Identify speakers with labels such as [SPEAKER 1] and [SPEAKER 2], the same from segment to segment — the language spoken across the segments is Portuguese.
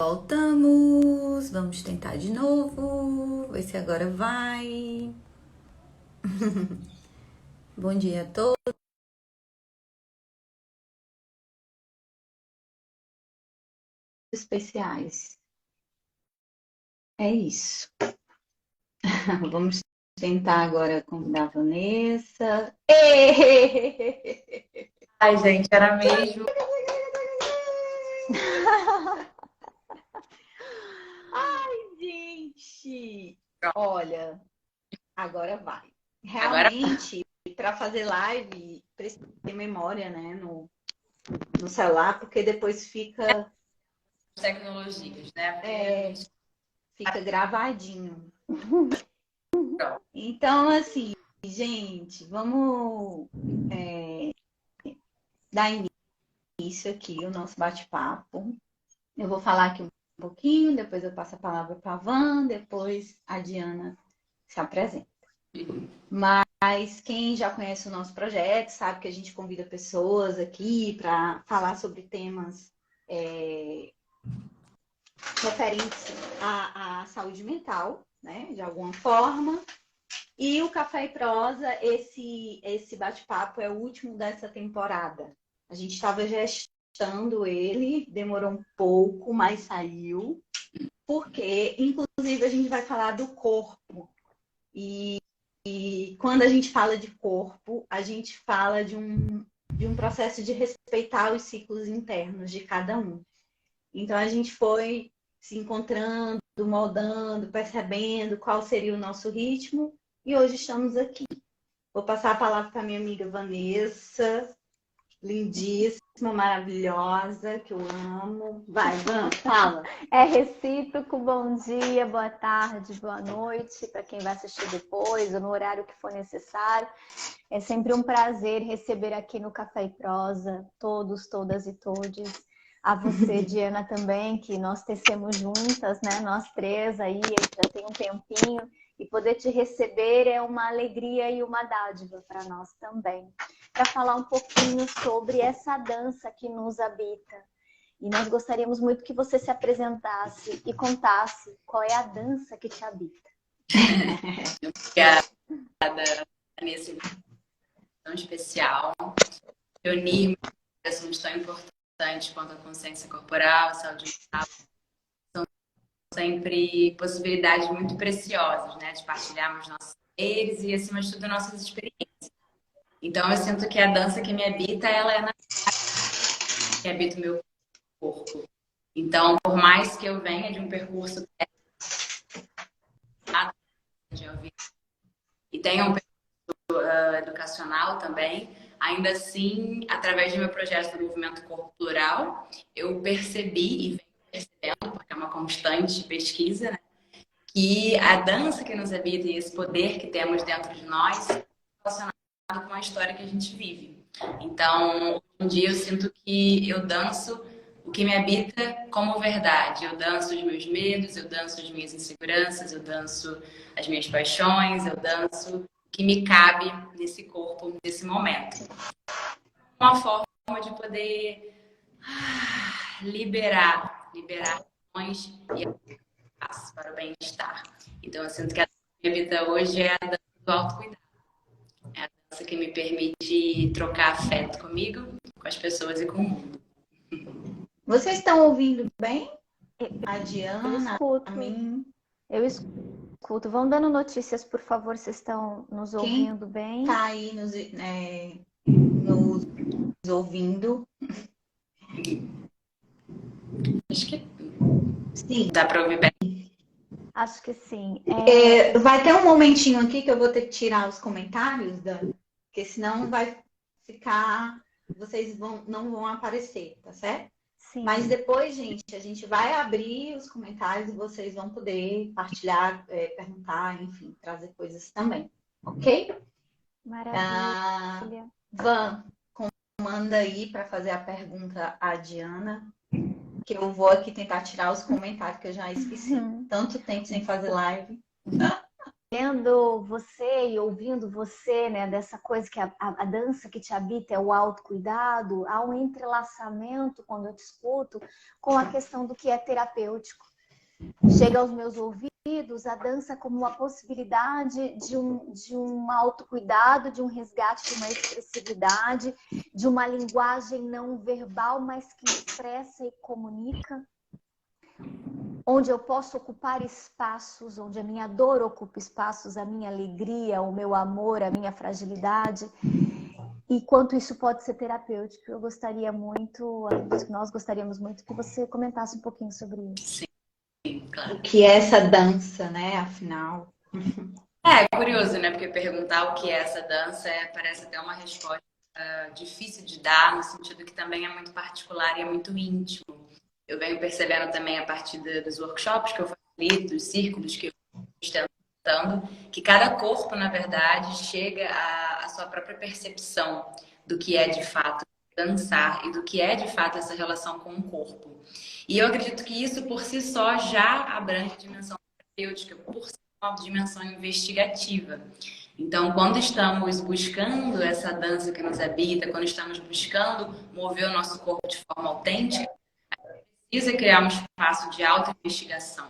[SPEAKER 1] Voltamos, vamos tentar de novo, ver se agora vai. Bom dia a todos especiais. É isso. Vamos tentar agora convidar a Vanessa.
[SPEAKER 2] Ai, gente, era mesmo.
[SPEAKER 1] Ai, gente! Olha, agora vai.
[SPEAKER 2] Agora
[SPEAKER 1] Realmente, para fazer live, precisa ter memória, né, no celular, porque depois fica,
[SPEAKER 2] as tecnologias, né? Porque a
[SPEAKER 1] é,
[SPEAKER 2] gente
[SPEAKER 1] fica gravadinho.
[SPEAKER 2] pronto.
[SPEAKER 1] Então, assim, gente, vamos dar início aqui ao nosso bate-papo. Eu vou falar aqui um pouquinho, depois eu passo a palavra para a Van, depois a Diana se apresenta. Mas quem já conhece o nosso projeto sabe que a gente convida pessoas aqui para falar sobre temas referentes à saúde mental, né, de alguma forma. E o Café e Prosa, esse bate-papo é o último dessa temporada. A gente estava gestando ele, demorou um pouco, mas saiu. Porque, inclusive, a gente vai falar do corpo. E quando a gente fala de corpo, a gente fala de um processo de respeitar os ciclos internos de cada um. Então, a gente foi se encontrando, moldando, percebendo qual seria o nosso ritmo. E hoje estamos aqui. Vou passar a palavra para minha amiga Vanessa, lindíssima, maravilhosa, que eu amo. Vai, Van, fala.
[SPEAKER 3] É recíproco, bom dia, boa tarde, boa noite para quem vai assistir depois ou no horário que for necessário. É sempre um prazer receber aqui no Café e Prosa todos, todas e todes. A você, Diana, também, que nós tecemos juntas, né? Nós três aí, já tem um tempinho. E poder te receber é uma alegria e uma dádiva para nós também. Para falar um pouquinho sobre essa dança que nos habita. E nós gostaríamos muito que você se apresentasse e contasse qual é a dança que te habita.
[SPEAKER 2] Obrigada nesse tão especial. Reunir assuntos tão importantes quanto a consciência corporal, a saúde mental, são sempre possibilidades muito preciosas, né? De partilharmos nossos saberes e, acima de tudo, nossas experiências. Então, eu sinto que a dança que me habita, ela é na que habita o meu corpo. Então, por mais que eu venha de um percurso e tenha um educacional também, ainda assim, através do meu projeto do Movimento Corpo Plural, eu percebi e venho percebendo, porque é uma constante pesquisa, né, que a dança que nos habita e esse poder que temos dentro de nós é relacionado com a história que a gente vive. Então, hoje em dia eu sinto que eu danço o que me habita como verdade. Eu danço os meus medos, eu danço as minhas inseguranças, eu danço as minhas paixões, eu danço o que me cabe nesse corpo, nesse momento. Uma forma de poder liberar emoções e espaço para o bem-estar. Então, eu sinto que a minha vida hoje é a dança do autocuidado. É a dança que me permite trocar afeto comigo, com as pessoas e com o mundo.
[SPEAKER 1] Vocês estão ouvindo bem? A
[SPEAKER 3] Eu
[SPEAKER 1] Diana, a
[SPEAKER 3] escuto,
[SPEAKER 1] mim.
[SPEAKER 3] eu escuto. Vão dando notícias, por favor, vocês estão nos
[SPEAKER 1] Quem
[SPEAKER 3] ouvindo bem?
[SPEAKER 1] está aí nos ouvindo?
[SPEAKER 2] Acho que
[SPEAKER 1] Sim.
[SPEAKER 2] dá para ouvir bem.
[SPEAKER 3] Acho que sim.
[SPEAKER 1] Vai ter um momentinho aqui que eu vou ter que tirar os comentários, Dan, porque senão vai ficar. Vocês não vão aparecer, tá certo?
[SPEAKER 3] Sim.
[SPEAKER 1] Mas depois, gente, a gente vai abrir os comentários e vocês vão poder partilhar, perguntar, enfim, trazer coisas também, ok?
[SPEAKER 3] Maravilha.
[SPEAKER 1] Van, manda aí para fazer a pergunta à Diana, que eu vou aqui tentar tirar os comentários que eu já esqueci. Tanto tempo sem fazer live.
[SPEAKER 3] vendo você e ouvindo você, né, dessa coisa que a dança que te habita é o autocuidado, há um entrelaçamento, quando eu te escuto, com a questão do que é terapêutico. Chega aos meus ouvidos a dança como uma possibilidade de um autocuidado, de um resgate, de uma expressividade, de uma linguagem não verbal, mas que expressa e comunica, onde eu posso ocupar espaços, onde a minha dor ocupa espaços, a minha alegria, o meu amor, a minha fragilidade, e quanto isso pode ser terapêutico. Eu gostaria muito, nós gostaríamos muito que você comentasse um pouquinho sobre isso.
[SPEAKER 2] Sim, claro.
[SPEAKER 1] O que é essa dança, né? Afinal.
[SPEAKER 2] É curioso, né? Porque perguntar o que é essa dança parece até uma resposta difícil de dar, no sentido que também é muito particular e é muito íntimo. Eu venho percebendo também a partir dos workshops que eu faço, dos círculos que eu estou tentando, que cada corpo, na verdade, chega à sua própria percepção do que é de fato dançar e do que é de fato essa relação com o corpo. E eu acredito que isso por si só já abrange a dimensão terapêutica, por ser uma dimensão investigativa. Então, quando estamos buscando essa dança que nos habita, quando estamos buscando mover o nosso corpo de forma autêntica, precisa criar um espaço de autoinvestigação.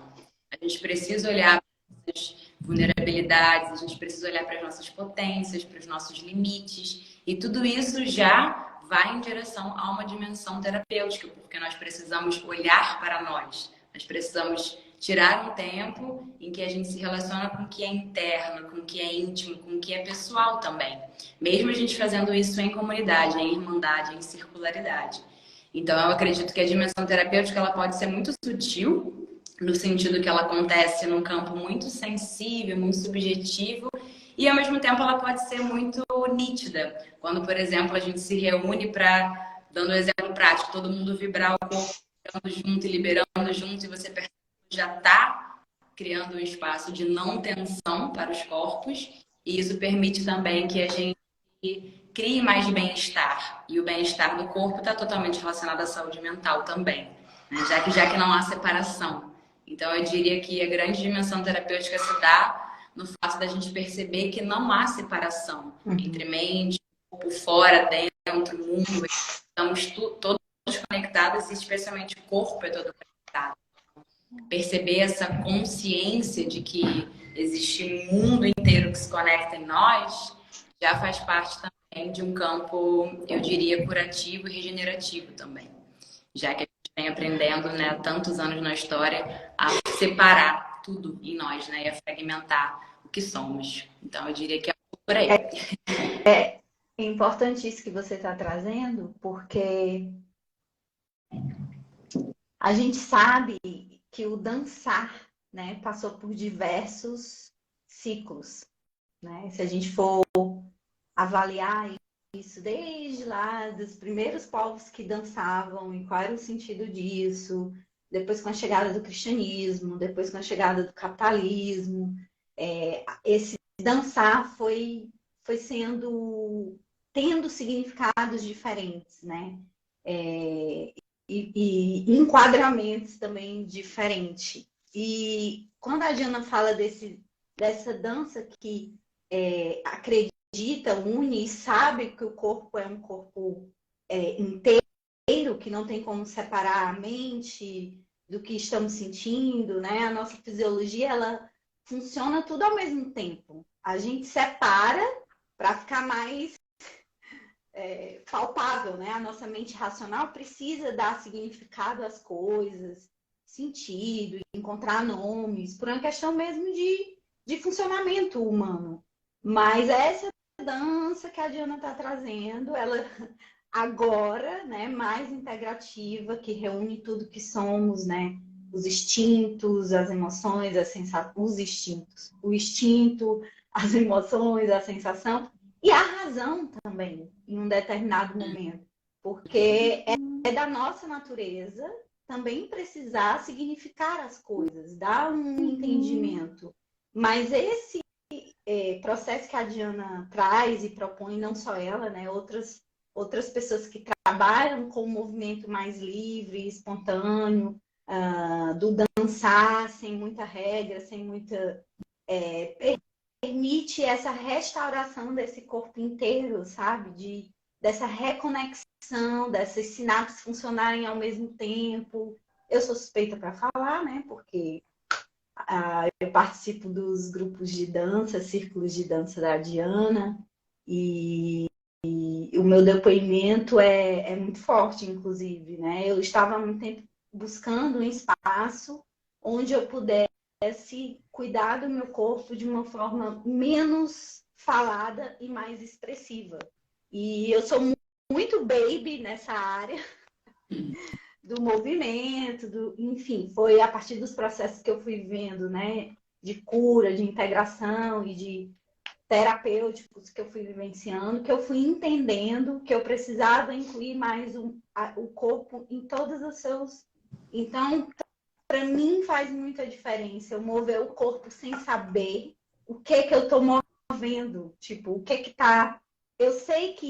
[SPEAKER 2] A gente precisa olhar para as vulnerabilidades, a gente precisa olhar para as nossas potências, para os nossos limites, e tudo isso já vai em direção a uma dimensão terapêutica, porque nós precisamos olhar para nós, nós precisamos tirar um tempo em que a gente se relaciona com o que é interno, com o que é íntimo, com o que é pessoal também. Mesmo a gente fazendo isso em comunidade, em irmandade, em circularidade. Então, eu acredito que a dimensão terapêutica ela pode ser muito sutil, no sentido que ela acontece num campo muito sensível, muito subjetivo, e ao mesmo tempo ela pode ser muito nítida. Quando, por exemplo, a gente se reúne para, dando um exemplo prático, todo mundo vibrar o corpo, junto e liberando junto, e você percebe que já está criando um espaço de não tensão para os corpos, e isso permite também que a gente crie mais bem-estar. E o bem-estar do corpo está totalmente relacionado à saúde mental também, né? Já que não há separação. Então, eu diria que a grande dimensão terapêutica se dá no fato da gente perceber que não há separação entre mente, corpo, fora, dentro, mundo. Estamos todos conectados e especialmente o corpo é todo conectado. Perceber essa consciência de que existe um mundo inteiro que se conecta em nós já faz parte também de um campo, eu diria, curativo e regenerativo também. Já que a gente vem aprendendo, né, há tantos anos na história, a separar tudo em nós, né, e a fragmentar o que somos. Então, eu diria que é por aí.
[SPEAKER 1] É importante isso que você está trazendo, porque a gente sabe que o dançar, né, passou por diversos ciclos, né? Se a gente for avaliar isso desde lá, dos primeiros povos que dançavam e qual era o sentido disso, depois com a chegada do cristianismo, depois com a chegada do capitalismo, esse dançar foi tendo significados diferentes, né? E enquadramentos também diferentes. E quando a Diana fala dessa dança que acredita, une e sabe que o corpo é um corpo inteiro, que não tem como separar a mente do que estamos sentindo, né? A nossa fisiologia, ela funciona tudo ao mesmo tempo. A gente separa para ficar mais palpável, né? A nossa mente racional precisa dar significado às coisas, sentido, encontrar nomes, por uma questão mesmo de funcionamento humano. Mas essa dança que a Diana está trazendo, ela agora, né, mais integrativa, que reúne tudo que somos, né? Os instintos, as emoções, as sensações, os instintos, o instinto, as emoções, a sensação e a razão também, em um determinado momento, porque é da nossa natureza também precisar significar as coisas, dar um entendimento. Mas esse processo que a Diana traz e propõe, não só ela, né, outras pessoas que trabalham com um movimento mais livre, espontâneo, do dançar sem muita regra, sem muita permite essa restauração desse corpo inteiro, sabe? Dessa reconexão, dessas sinapses funcionarem ao mesmo tempo. Eu sou suspeita para falar, né? Porque eu participo dos grupos de dança, círculos de dança da Diana, e o meu depoimento é muito forte, inclusive, né? Eu estava há muito tempo buscando um espaço onde eu pudesse cuidar do meu corpo de uma forma menos falada e mais expressiva. E eu sou muito baby nessa área do movimento, enfim, foi a partir dos processos que eu fui vendo, né, de cura, de integração e de terapêuticos que eu fui vivenciando, que eu fui entendendo que eu precisava incluir mais o corpo em todos os seus. Então, para mim faz muita diferença eu mover o corpo sem saber o que eu estou movendo, tipo, o que tá. Eu sei que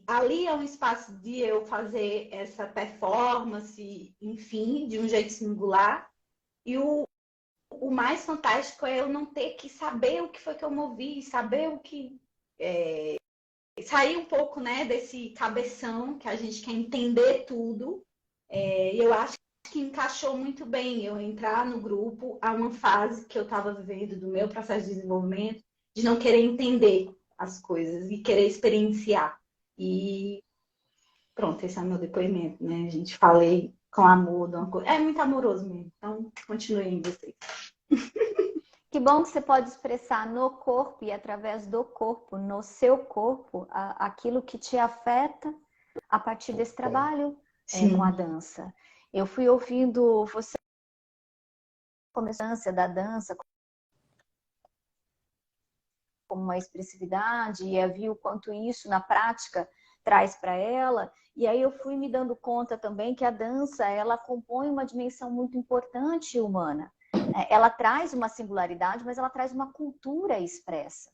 [SPEAKER 1] ali é um espaço de eu fazer essa performance, enfim, de um jeito singular. E o mais fantástico é eu não ter que saber o que foi que eu movi, saber o que. Sair um pouco, né, desse cabeção que a gente quer entender tudo. E eu acho que encaixou muito bem eu entrar no grupo a uma fase que eu estava vivendo do meu processo de desenvolvimento, de não querer entender as coisas e querer experienciar. E pronto, esse é o meu depoimento, né? A gente falei com amor de uma coisa. É muito amoroso mesmo. Então, continuem vocês.
[SPEAKER 3] Que bom que você pode expressar no corpo e através do corpo, no seu corpo, aquilo que te afeta a partir desse trabalho com a dança. Eu fui ouvindo você começância da dança como uma expressividade e vi o quanto isso na prática traz para ela. E aí eu fui me dando conta também que a dança, ela compõe uma dimensão muito importante humana. Ela traz uma singularidade, mas ela traz uma cultura expressa.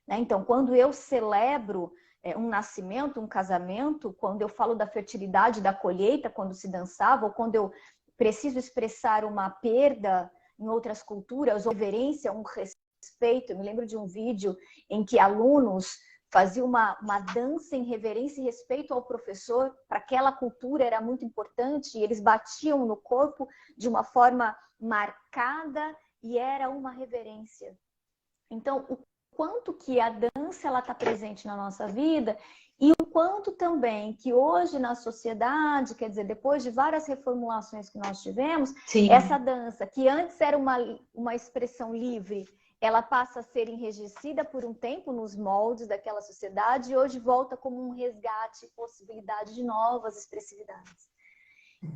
[SPEAKER 3] Então, quando eu celebro um nascimento, um casamento, quando eu falo da fertilidade, da colheita, quando se dançava, ou quando eu preciso expressar uma perda em outras culturas, ou reverência, um respeito. Eu me lembro de um vídeo em que alunos faziam uma dança em reverência e respeito ao professor, para aquela cultura era muito importante, e eles batiam no corpo de uma forma marcada e era uma reverência. Então, o quanto que a dança ela está presente na nossa vida e o quanto também que hoje na sociedade, quer dizer, depois de várias reformulações que nós tivemos,
[SPEAKER 1] Sim.
[SPEAKER 3] Essa dança, que antes era uma expressão livre, ela passa a ser enrijecida por um tempo nos moldes daquela sociedade e hoje volta como um resgate, possibilidade de novas expressividades.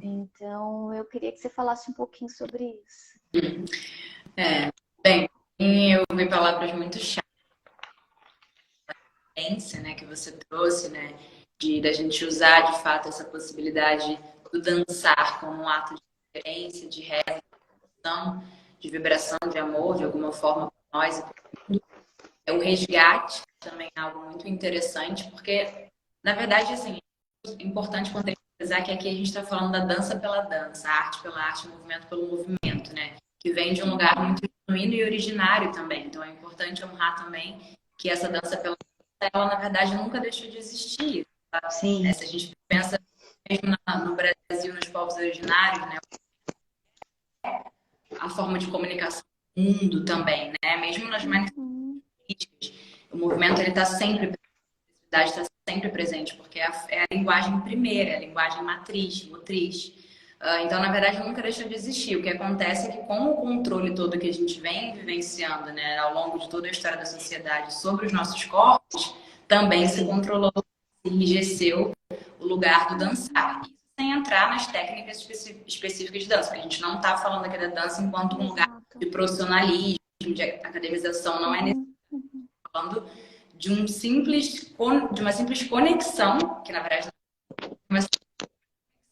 [SPEAKER 3] Então, eu queria que você falasse um pouquinho sobre isso.
[SPEAKER 2] Bem, eu ouvi palavras muito chatas, né, que você trouxe, né, da gente usar de fato essa possibilidade do dançar como um ato de reverência, de reza, de vibração, de amor, de alguma forma para nós e para o mundo. O resgate também é algo muito interessante, porque, na verdade, assim, é importante contextualizar que aqui a gente está falando da dança pela dança, a arte pela arte, o movimento pelo movimento, né? Que vem de um lugar muito genuíno e originário também. Então, é importante honrar também que essa dança pela dança, ela, na verdade, nunca deixou de existir. Tá?
[SPEAKER 1] Sim.
[SPEAKER 2] Se a gente pensa mesmo no Brasil, nos povos originários, né? A forma de comunicação do mundo também, né? Mesmo nas manifestações políticas, o movimento ele está sempre está sempre presente, porque é a linguagem primeira, é a linguagem matriz, motriz. Então, na verdade, nunca deixou de existir. O que acontece é que com o controle todo que a gente vem vivenciando, né, ao longo de toda a história da sociedade sobre os nossos corpos, também se controlou, se enrijeceu o lugar do dançar. Isso sem entrar nas técnicas específicas de dança, porque a gente não está falando aqui da dança enquanto um lugar de profissionalismo, de academização, não é necessário. Falando de uma simples conexão, que na verdade é uma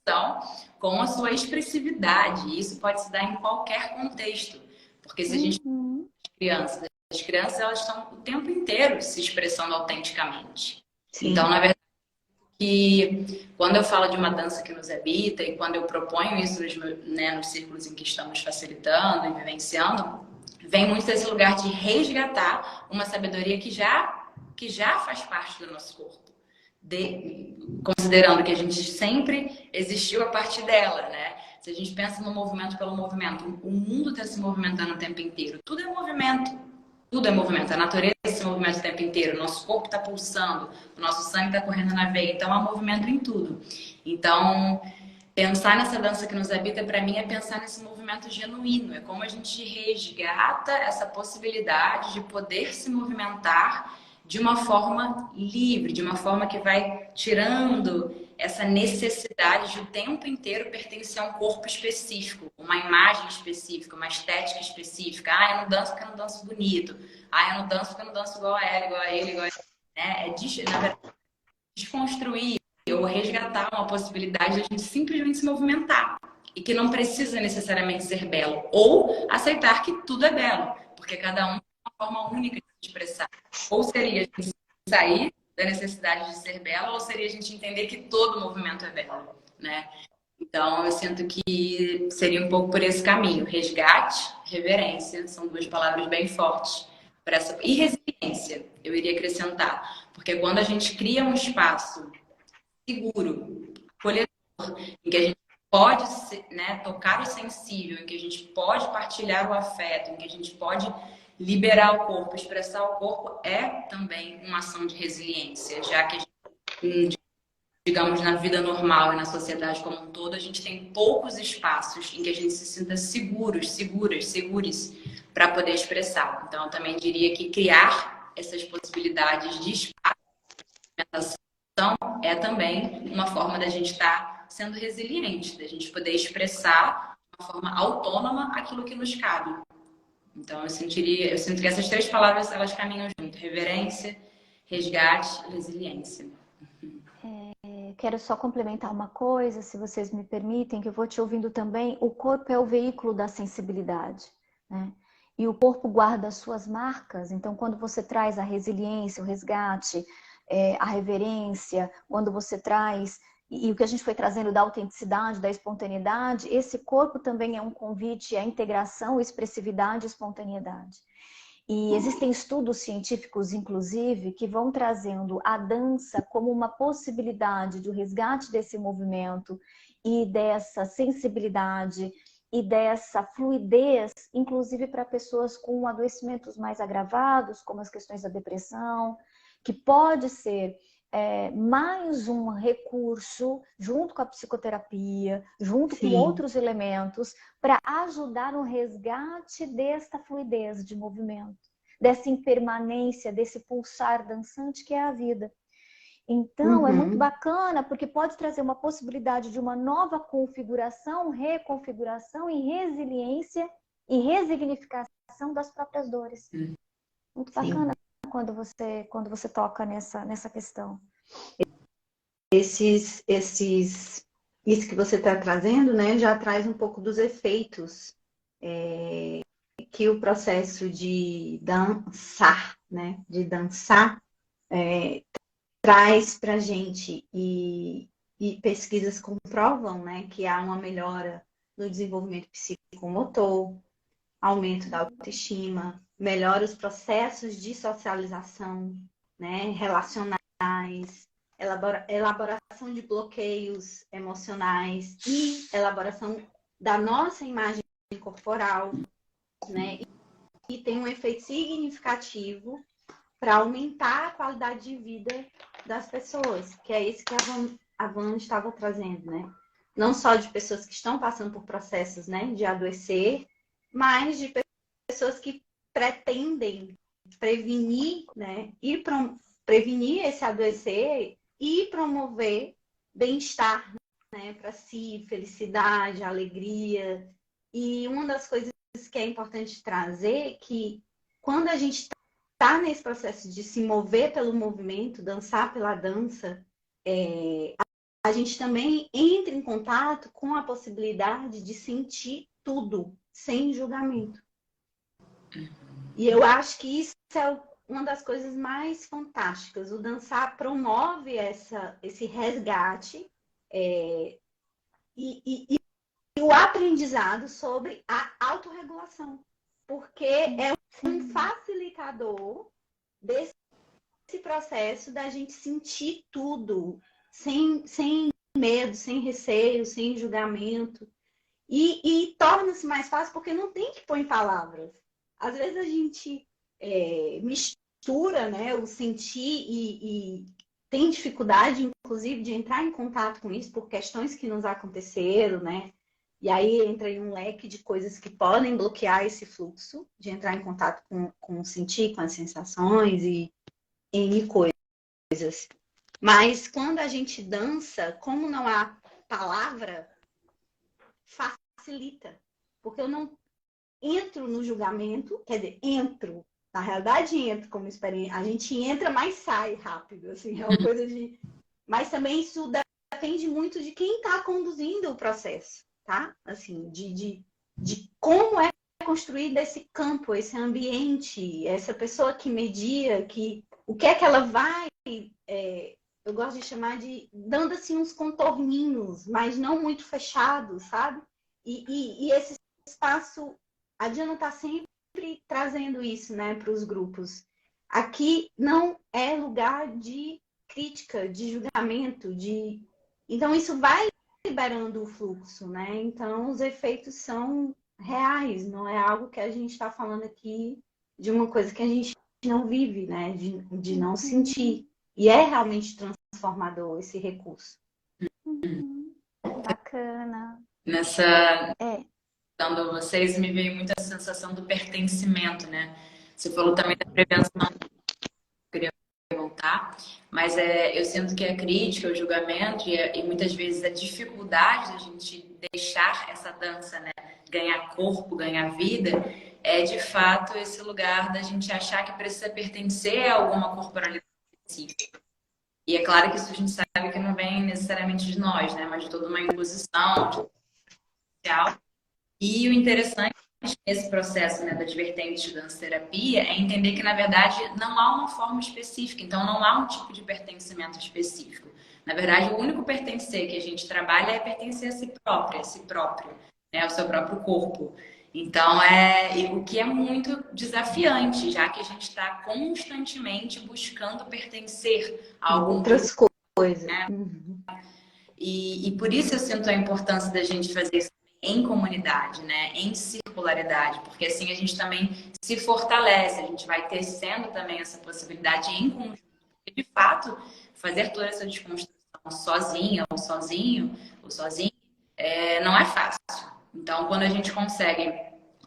[SPEAKER 2] conexão com a sua expressividade. E isso pode se dar em qualquer contexto. Porque se a gente as crianças elas estão o tempo inteiro se expressando autenticamente. Sim. Então, na verdade, que quando eu falo de uma dança que nos habita e quando eu proponho isso nos círculos em que estamos facilitando e vivenciando, vem muito desse lugar de resgatar uma sabedoria que já faz parte do nosso corpo. Considerando que a gente sempre existiu a partir dela, né? Se a gente pensa no movimento pelo movimento, o mundo está se movimentando o tempo inteiro. Tudo é movimento. Tudo é movimento. A natureza se movimenta o tempo inteiro. O nosso corpo está pulsando. O nosso sangue está correndo na veia. Então, há movimento em tudo. Então, pensar nessa dança que nos habita, para mim, é pensar nesse movimento genuíno. É como a gente resgata essa possibilidade de poder se movimentar de uma forma livre, de uma forma que vai tirando essa necessidade de o tempo inteiro pertencer a um corpo específico, uma imagem específica, uma estética específica. Ah, eu não danço porque eu não danço bonito. Ah, eu não danço porque eu não danço igual a ela, igual a ele, igual a ele. Né? Na verdade, desconstruir ou resgatar uma possibilidade de a gente simplesmente se movimentar. E que não precisa necessariamente ser belo. Ou aceitar que tudo é belo. Porque cada um tem uma forma única de se expressar. Ou seria a gente sair da necessidade de ser belo, ou seria a gente entender que todo movimento é belo, né? Então, eu sinto que seria um pouco por esse caminho. Resgate, reverência, são duas palavras bem fortes para essa. E resiliência, eu iria acrescentar. Porque quando a gente cria um espaço seguro, acolhedor, em que a gente pode, né, tocar o sensível, em que a gente pode partilhar o afeto, em que a gente pode liberar o corpo, expressar o corpo, é também uma ação de resiliência, já que a gente, digamos, na vida normal e na sociedade como um todo, a gente tem poucos espaços em que a gente se sinta seguros, seguras para poder expressar. Então, eu também diria que criar essas possibilidades de espaço é também uma forma da gente estar sendo resiliente, da gente poder expressar de uma forma autônoma aquilo que nos cabe. Então, eu sinto que essas três palavras, elas caminham junto. Reverência, resgate e resiliência.
[SPEAKER 3] Quero só complementar uma coisa, se vocês me permitem, que eu vou te ouvindo também. O corpo é o veículo da sensibilidade, né? E o corpo guarda as suas marcas. Então, quando você traz a resiliência, o resgate, a reverência, quando você traz... E o que a gente foi trazendo da autenticidade, da espontaneidade, esse corpo também é um convite à integração, expressividade e espontaneidade. E existem estudos científicos, inclusive, que vão trazendo a dança como uma possibilidade de resgate desse movimento e dessa sensibilidade e dessa fluidez, inclusive para pessoas com adoecimentos mais agravados, como as questões da depressão, que pode ser mais um recurso, junto com a psicoterapia, junto com outros elementos, para ajudar no resgate desta fluidez de movimento, dessa impermanência, desse pulsar dançante que é a vida. Então, é muito bacana, porque pode trazer uma possibilidade de uma nova configuração, reconfiguração e resiliência e resignificação das próprias dores. Muito bacana quando você toca nessa questão.
[SPEAKER 1] Isso que você está trazendo, né, já traz um pouco dos efeitos que o processo de dançar, né, traz para a gente, e pesquisas comprovam, né, que há uma melhora no desenvolvimento psicomotor, aumento da autoestima, melhora os processos de socialização, né, relacionais, elaboração de bloqueios emocionais e elaboração da nossa imagem corporal, né, e tem um efeito significativo para aumentar a qualidade de vida das pessoas, que é isso que a Van estava trazendo, né? Não só de pessoas que estão passando por processos, né, de adoecer, mas de pessoas que pretendem prevenir, né, prevenir esse adoecer e promover bem-estar, né, para si, felicidade, alegria. E uma das coisas que é importante trazer que quando a gente está nesse processo de se mover pelo movimento, dançar pela dança, a gente também entra em contato com a possibilidade de sentir tudo, sem julgamento. E eu acho que isso é uma das coisas mais fantásticas. O dançar promove esse resgate e o aprendizado sobre a autorregulação. porque é um facilitador desse processo da gente sentir tudo, sem medo, sem receio, sem julgamento. E torna-se mais fácil porque não tem que pôr em palavras. Às vezes a gente mistura, né, o sentir e tem dificuldade, inclusive, de entrar em contato com isso por questões que nos aconteceram, né? E aí entra em um leque de coisas que podem bloquear esse fluxo, de entrar em contato com o sentir, com as sensações e N coisas. Mas quando a gente dança, como não há palavra, facilita. Porque eu não entro no julgamento, quer dizer, entro. Na realidade, entro como experiência. A gente entra, mas sai rápido. Assim, é uma coisa de. Mas também isso depende muito de quem está conduzindo o processo, tá? Assim, de como é construído esse campo, esse ambiente, essa pessoa que media, o que é que ela vai. Eu gosto de chamar de dando assim uns contorninhos, mas não muito fechados, sabe? E esse espaço, a Diana está sempre trazendo isso, né, para os grupos. Aqui não é lugar de crítica, de julgamento, então isso vai liberando o fluxo, né? Então os efeitos são reais, não é algo que a gente está falando aqui de uma coisa que a gente não vive, né? De não sentir. E é realmente transformador esse recurso.
[SPEAKER 3] Bacana.
[SPEAKER 2] Quando vocês me veio muito a sensação do pertencimento, né? Você falou também da prevenção, eu queria perguntar, mas eu sinto que a crítica, o julgamento e muitas vezes a dificuldade da gente deixar essa dança, né, ganhar corpo, ganhar vida, é de fato esse lugar da gente achar que precisa pertencer a alguma corporalidade específica. E é claro que isso a gente sabe que não vem necessariamente de nós, né, mas de toda uma imposição social. E o interessante nesse processo, né, das vertentes de dança-terapia é entender que, na verdade, não há uma forma específica, então não há um tipo de pertencimento específico. Na verdade, o único pertencer que a gente trabalha é pertencer a si próprio, né, ao seu próprio corpo. Então, o que é muito desafiante, já que a gente está constantemente buscando pertencer a algum
[SPEAKER 1] outras
[SPEAKER 2] grupo,
[SPEAKER 1] coisas.
[SPEAKER 2] né? E por isso eu sinto a importância da gente fazer isso em comunidade, né? Em circularidade, porque assim a gente também se fortalece, a gente vai tecendo também essa possibilidade em conjunto. Porque, de fato, fazer toda essa desconstrução sozinha ou sozinho ou sozinho não é fácil. Então, quando a gente consegue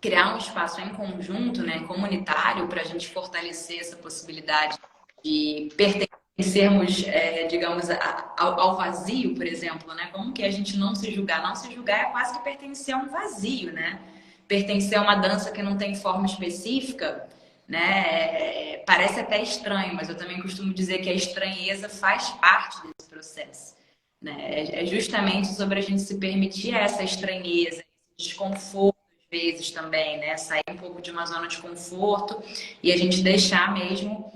[SPEAKER 2] criar um espaço em conjunto, né, comunitário, para a gente fortalecer essa possibilidade de pertencermos, digamos, ao vazio, por exemplo, né? Como que a gente não se julgar? Não se julgar é quase que pertencer a um vazio, né? Pertencer a uma dança que não tem forma específica, né? Parece até estranho, mas eu também costumo dizer que a estranheza faz parte desse processo, né? É justamente sobre a gente se permitir essa estranheza, esse desconforto, às vezes também, né? Sair um pouco de uma zona de conforto e a gente deixar mesmo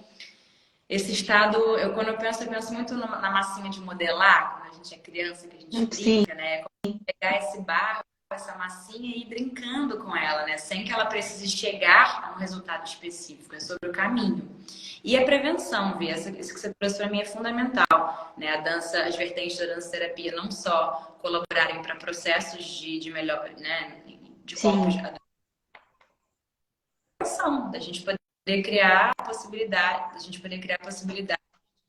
[SPEAKER 2] esse estado. Quando eu penso muito na massinha de modelar, quando a gente é criança, que a gente brinca, né? Como pegar esse barro, essa massinha e ir brincando com ela, né? Sem que ela precise chegar a um resultado específico, é sobre o caminho. E a prevenção, Vê, isso que você trouxe para mim é fundamental, né? A dança, as vertentes da dança-terapia não só colaborarem para processos de melhor, né? De corpos, da gente poder criar a possibilidade,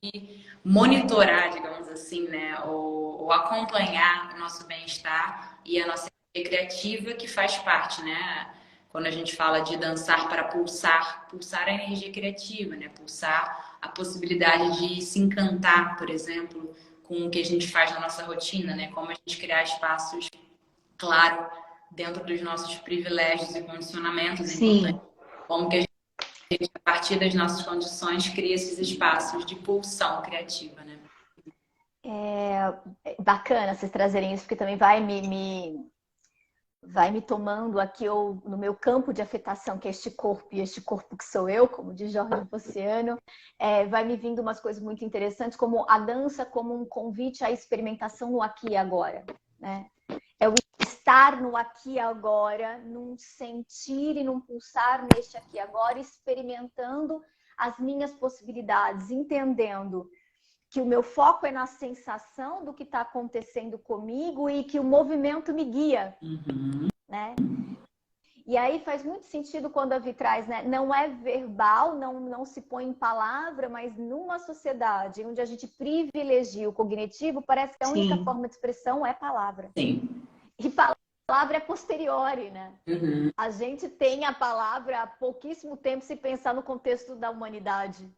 [SPEAKER 2] de monitorar, digamos assim, né? Ou acompanhar o nosso bem-estar e a nossa energia criativa, que faz parte, né? Quando a gente fala de dançar para pulsar, pulsar a energia criativa, né? Pulsar a possibilidade de se encantar, por exemplo, com o que a gente faz na nossa rotina, né? Como a gente criar espaços, claro, dentro dos nossos privilégios e condicionamentos importantes. Como que a gente, a partir das nossas condições, cria esses espaços de pulsão criativa, né?
[SPEAKER 3] É bacana vocês trazerem isso, porque também vai me tomando aqui no meu campo de afetação, que é este corpo, e este corpo que sou eu, como diz Jorge Ponciano, vai me vindo umas coisas muito interessantes, como a dança como um convite à experimentação no aqui e agora, né? É o estar no aqui e agora, num sentir e num pulsar neste aqui e agora, experimentando as minhas possibilidades, entendendo que o meu foco é na sensação do que está acontecendo comigo e que o movimento me guia, né? E aí faz muito sentido quando a Vi traz, né? Não é verbal, não se põe em palavra, mas numa sociedade onde a gente privilegia o cognitivo, parece que a única forma de expressão é palavra.
[SPEAKER 2] Sim.
[SPEAKER 3] E palavra é posteriori, né?
[SPEAKER 2] Uhum.
[SPEAKER 3] A gente tem a palavra há pouquíssimo tempo se pensar no contexto da humanidade.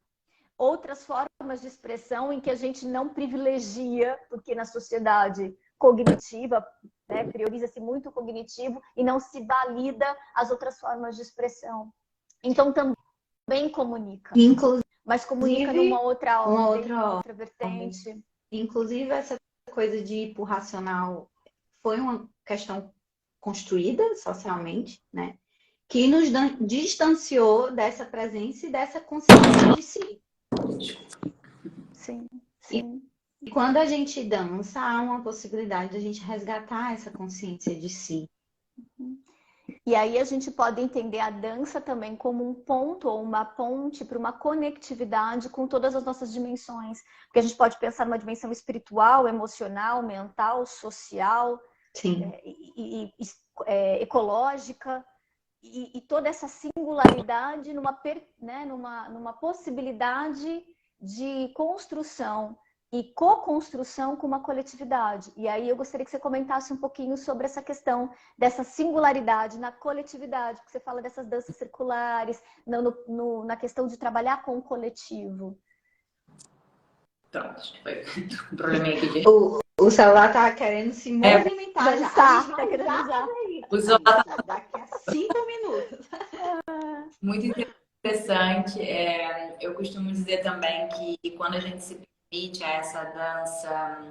[SPEAKER 3] Outras formas de expressão em que a gente não privilegia, porque na sociedade cognitiva, né, prioriza-se muito o cognitivo e não se valida as outras formas de expressão. Então também comunica, mas comunica numa outra ordem, numa outra vertente.
[SPEAKER 1] Inclusive essa coisa de ir pro racional foi uma questão construída socialmente, né, que nos distanciou dessa presença e dessa consciência de si.
[SPEAKER 3] Sim, sim.
[SPEAKER 1] E quando a gente dança, há uma possibilidade de a gente resgatar essa consciência de si.
[SPEAKER 3] E aí a gente pode entender a dança também como um ponto ou uma ponte para uma conectividade com todas as nossas dimensões. Porque a gente pode pensar numa dimensão espiritual, emocional, mental, social, ecológica, e toda essa singularidade numa possibilidade de construção e co-construção com uma coletividade. E aí eu gostaria que você comentasse um pouquinho sobre essa questão dessa singularidade na coletividade, porque você fala dessas danças circulares, na questão de trabalhar com o coletivo.
[SPEAKER 2] Pronto, foi um probleminha aqui de...
[SPEAKER 1] O celular tá querendo se movimentar
[SPEAKER 3] já.
[SPEAKER 2] O celular
[SPEAKER 1] daqui a 5 minutos.
[SPEAKER 2] Muito interessante. Eu costumo dizer também que quando a gente se permite a essa dança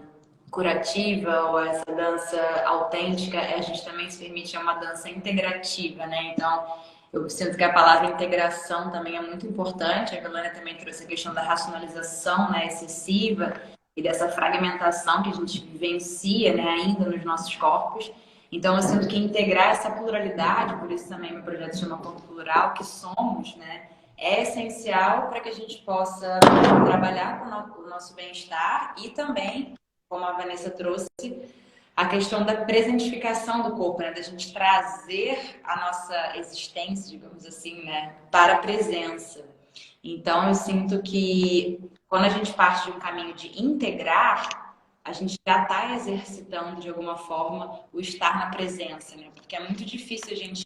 [SPEAKER 2] curativa ou essa dança autêntica, a gente também se permite a uma dança integrativa, né? Então, eu sinto que a palavra integração também é muito importante. A Vilânia também trouxe a questão da racionalização, né, excessiva e dessa fragmentação que a gente vivencia, né, ainda nos nossos corpos. Então, eu sinto que integrar essa pluralidade, por isso também meu projeto se chama Corpo Plural, que somos, né, é essencial para que a gente possa trabalhar com o nosso bem-estar e também, como a Vanessa trouxe, a questão da presentificação do corpo, né, da gente trazer a nossa existência, digamos assim, né, para a presença. Então, eu sinto que quando a gente parte de um caminho de integrar, a gente já está exercitando, de alguma forma, o estar na presença, né? Porque é muito difícil a gente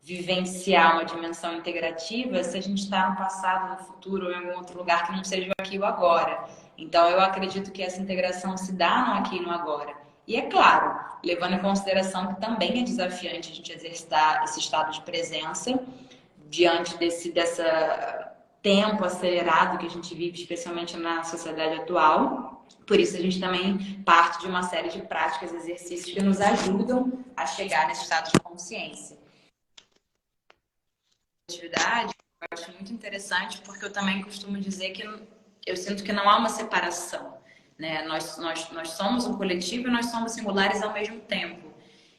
[SPEAKER 2] vivenciar uma dimensão integrativa se a gente está no passado, no futuro ou em algum outro lugar que não seja o aqui e o agora. Então, eu acredito que essa integração se dá no aqui e no agora. E é claro, levando em consideração que também é desafiante a gente exercitar esse estado de presença diante desse tempo acelerado que a gente vive, especialmente na sociedade atual. Por isso, a gente também parte de uma série de práticas, exercícios que nos ajudam a chegar nesse estado de consciência. Atividade, eu acho muito interessante, porque eu também costumo dizer que eu sinto que não há uma separação, né? Nós somos um coletivo e nós somos singulares ao mesmo tempo.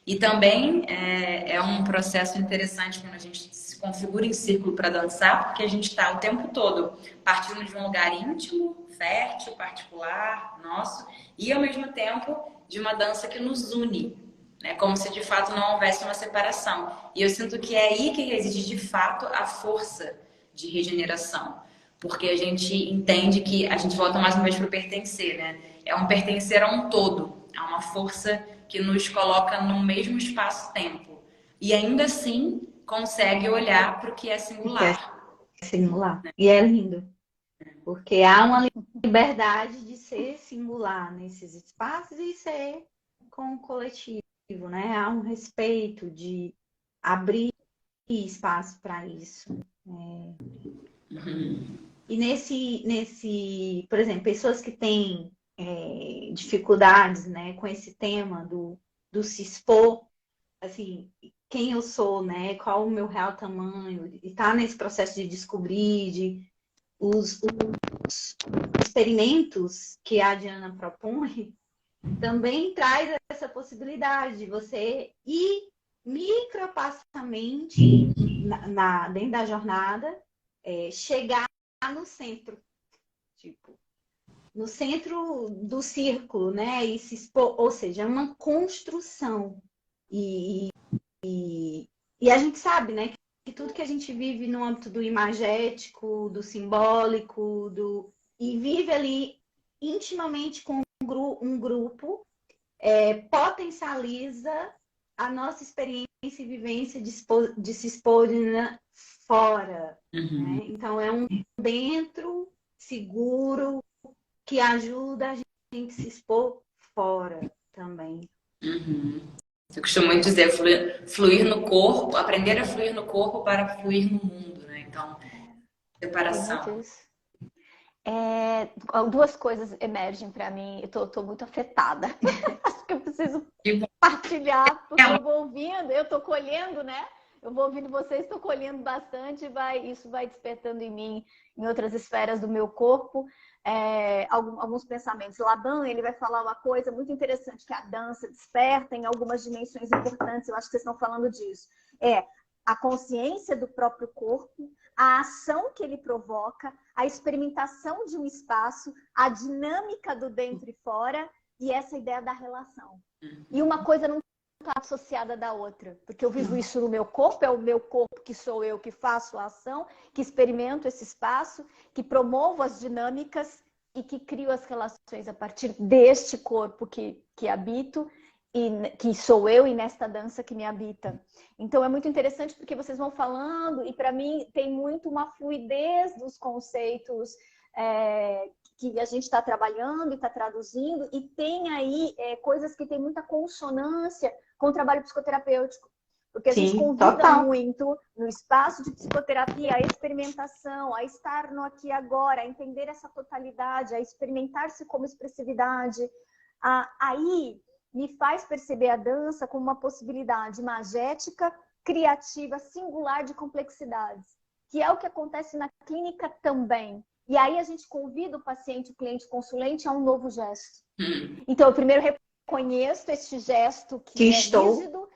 [SPEAKER 2] E também é um processo interessante quando a gente se configura em círculo para dançar, porque a gente está o tempo todo partindo de um lugar íntimo, fértil, particular, nosso, e ao mesmo tempo de uma dança que nos une, né? Como se de fato não houvesse uma separação. E eu sinto que é aí que reside de fato a força de regeneração, porque a gente entende que a gente volta mais uma vez para o pertencer, né? É um pertencer a um todo, a uma força que nos coloca no mesmo espaço-tempo e ainda assim consegue olhar para o que é singular.
[SPEAKER 1] É singular. E é lindo, porque há uma liberdade de ser singular nesses espaços e ser com o coletivo, né? Há um respeito de abrir espaço para isso. E nesse, por exemplo, pessoas que têm dificuldades, né, com esse tema do se expor, assim, quem eu sou, né, qual o meu real tamanho, e tá nesse processo de descobrir, os experimentos que a Diana propõe também traz essa possibilidade de você ir micropassamente dentro da jornada, chegar no centro, tipo, no centro do círculo, né? E se expor, ou seja, é uma construção. E a gente sabe, né, que tudo que a gente vive no âmbito do imagético, do simbólico, e vive ali intimamente com um grupo, potencializa a nossa experiência e vivência de se expor fora.
[SPEAKER 2] Uhum.
[SPEAKER 1] Né? Então, é um dentro seguro que ajuda a gente a se expor fora também.
[SPEAKER 2] Uhum. Eu costumo muito dizer fluir no corpo, aprender a fluir no corpo para fluir no mundo, né? Então, separação.
[SPEAKER 3] Duas coisas emergem para mim. Eu tô muito afetada. Acho que eu preciso partilhar, porque eu vou ouvindo, eu tô colhendo, né? Eu vou ouvindo vocês, estou colhendo bastante, isso vai despertando em mim, em outras esferas do meu corpo, alguns pensamentos. Laban, ele vai falar uma coisa muito interessante, que a dança desperta em algumas dimensões importantes, eu acho que vocês estão falando disso. A consciência do próprio corpo, a ação que ele provoca, a experimentação de um espaço, a dinâmica do dentro e fora, e essa ideia da relação. E uma coisa não está associada da outra, porque eu vivo isso no meu corpo, é o meu corpo que sou eu que faço a ação, que experimento esse espaço, que promovo as dinâmicas e que crio as relações a partir deste corpo que habito, e que sou eu e nesta dança que me habita. Então é muito interessante porque vocês vão falando e para mim tem muito uma fluidez dos conceitos que a gente está trabalhando e está traduzindo, e tem aí coisas que tem muita consonância com o trabalho psicoterapêutico. Porque a gente convida muito no espaço de psicoterapia a experimentação, a estar no aqui e agora, a entender essa totalidade, a experimentar-se como expressividade. Aí me faz perceber a dança como uma possibilidade imagética, criativa, singular de complexidades, que é o que acontece na clínica também. E aí a gente convida o paciente, o cliente, o consulente a um novo gesto. Então, eu primeiro reconheço este gesto que é rígido,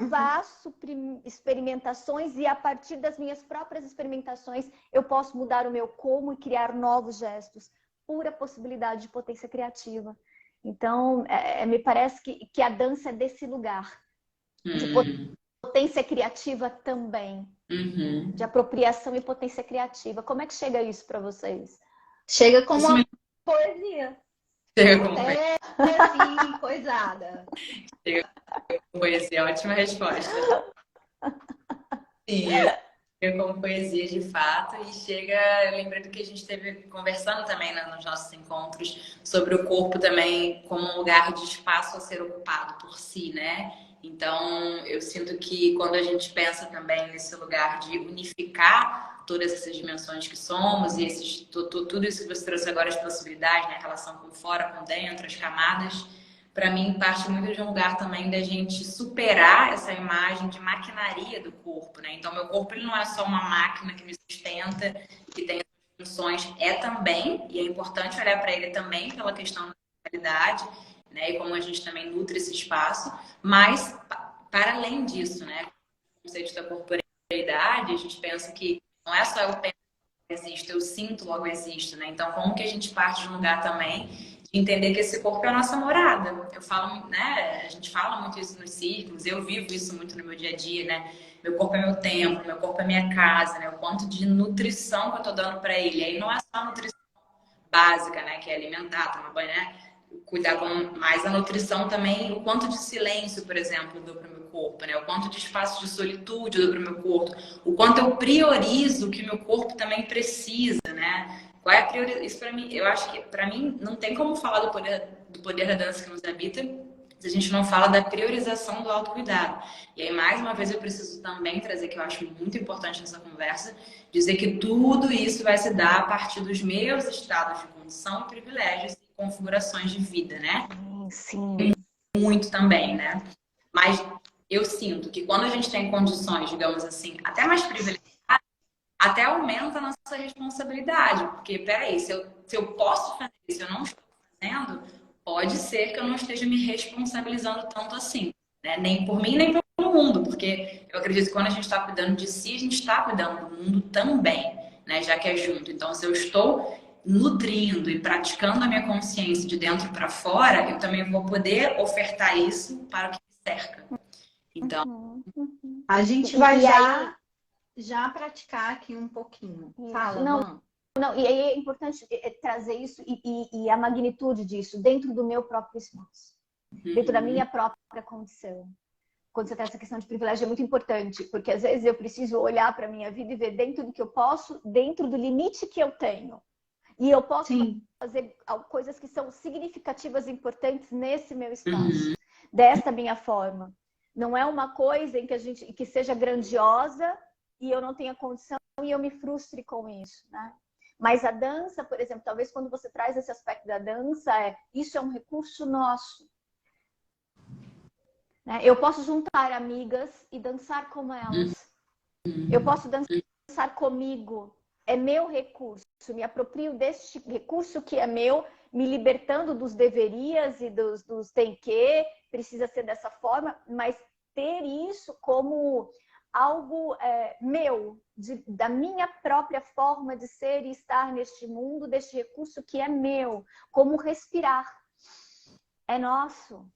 [SPEAKER 3] faço experimentações e a partir das minhas próprias experimentações eu posso mudar o meu como e criar novos gestos. Pura possibilidade de potência criativa. Então, me parece que a dança é desse lugar. De potência criativa também. De apropriação e potência criativa. Como é que chega isso para vocês?
[SPEAKER 1] Chega como uma poesia.
[SPEAKER 2] Chega como
[SPEAKER 1] assim, coisada.
[SPEAKER 2] Chega como poesia, ótima resposta. Sim, chega como poesia de fato e chega, eu lembrei do que a gente esteve conversando também nos nossos encontros sobre o corpo também como um lugar de espaço a ser ocupado por si, né? Então, eu sinto que quando a gente pensa também nesse lugar de unificar todas essas dimensões que somos e tudo isso que você trouxe agora, as possibilidades, né? A relação com fora, com dentro, as camadas, para mim parte muito de um lugar também da gente superar essa imagem de maquinaria do corpo, né? Então, meu corpo ele não é só uma máquina que me sustenta, que tem funções, também, e é importante olhar para ele também pela questão da qualidade, né? E como a gente também nutre esse espaço, mas para além disso, né? O conceito da corporeidade, a gente pensa que não é só eu penso que existo, eu sinto, logo existo, né? Então, como que a gente parte de um lugar também de entender que esse corpo é a nossa morada? Eu falo, né? A gente fala muito isso nos círculos, eu vivo isso muito no meu dia a dia, né? Meu corpo é meu templo, meu corpo é minha casa, né? O quanto de nutrição que eu tô dando para ele. Aí não é só a nutrição básica, né? Que é alimentar, tomar banho, né? Cuidar mais a nutrição também, o quanto de silêncio, por exemplo, eu dou para o meu corpo, né? O quanto de espaço de solitude eu dou para o meu corpo, o quanto eu priorizo o que meu corpo também precisa, né? Qual é a priorização? Isso para mim, eu acho que para mim não tem como falar do poder da dança que nos habita se a gente não fala da priorização do autocuidado. E aí, mais uma vez, eu preciso também trazer, que eu acho muito importante nessa conversa, dizer que tudo isso vai se dar a partir dos meus estados de condição e privilégios e configurações de vida, né?
[SPEAKER 3] Sim.
[SPEAKER 2] Muito também, né? Mas eu sinto que quando a gente tem condições, digamos assim, até mais privilegiadas, até aumenta a nossa responsabilidade. Porque, peraí, se eu posso fazer isso, eu não estou fazendo, pode ser que eu não esteja me responsabilizando tanto assim, né? Nem por mim, nem pelo mundo, porque eu acredito que quando a gente está cuidando de si, a gente está cuidando do mundo também, né? Já que é junto. Então, se eu estou nutrindo e praticando a minha consciência de dentro para fora, eu também vou poder ofertar isso para o que me cerca. Então,
[SPEAKER 1] a gente vai já praticar aqui um pouquinho. Fala,
[SPEAKER 3] não, não, e aí é importante trazer isso e a magnitude disso dentro do meu próprio espaço, dentro da minha própria condição. Quando você traz essa questão de privilégio é muito importante, porque às vezes eu preciso olhar para a minha vida e ver dentro do que eu posso, dentro do limite que eu tenho. E eu posso fazer coisas que são significativas e importantes nesse meu espaço, desta minha forma. Não é uma coisa em que seja grandiosa e eu não tenha condição e eu me frustre com isso, né? Mas a dança, por exemplo, talvez quando você traz esse aspecto da dança, isso é um recurso nosso. Né? Eu posso juntar amigas e dançar como elas. Eu posso dançar comigo. É meu recurso. Me aproprio deste recurso que é meu, me libertando dos deverias e dos tem que, precisa ser dessa forma, mas ter isso como algo meu, da minha própria forma de ser e estar neste mundo, deste recurso que é meu, como respirar. É nosso.